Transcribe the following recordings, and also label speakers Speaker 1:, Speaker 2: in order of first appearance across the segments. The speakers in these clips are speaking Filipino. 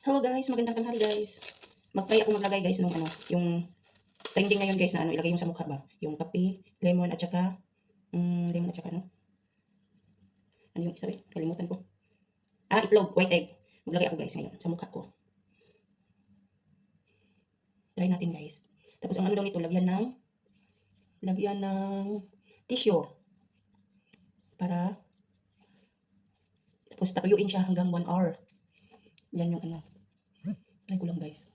Speaker 1: Hello guys, magandang tanghali guys. Mag-try ako maglagay guys nung yung trending ngayon guys na ilagay yung sa mukha ba? Yung kape, lemon at saka lemon at saka ano yung isa eh? Kalimutan ko. Itlog, white egg. Maglagay ako guys ngayon sa mukha ko. Try natin guys. Tapos ang ano daw nito, lagyan ng tissue para tapos tatuyuin siya hanggang 1 hour. Yan yung ano. Try ko lang guys.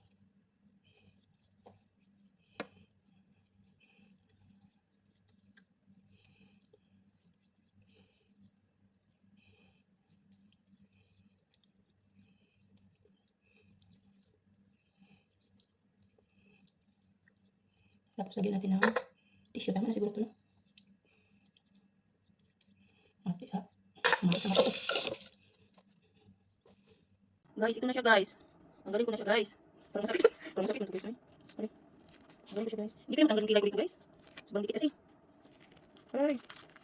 Speaker 1: Tapos lagyan natin ng tissue. Tama na siguro ito, no? At isa. Guys, ito na siya guys. Ang galing ko na siya guys. Parang masakit. Parang masakit na ito guys. Ay, ang galing ko siya guys. Hindi kayo matanggal yung kilay ko dito guys. Sobrang dikit kasi. Ay,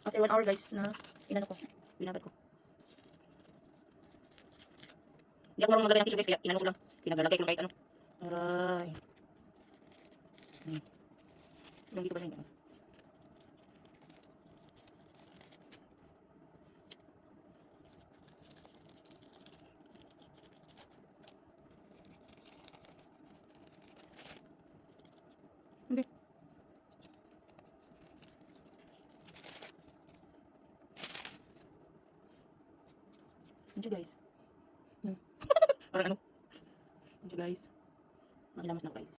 Speaker 1: after 1 hour guys na inano ko. Binabad ko. Hindi ako marunong maglagay ng tissue guys. Kaya inano ko lang. Pinagalagay ko lang kahit ano. Aray. Yung dito ba siya hindi? Hindi. Hindi guys. Parang ano. Hindi guys. Makilamas na ako guys.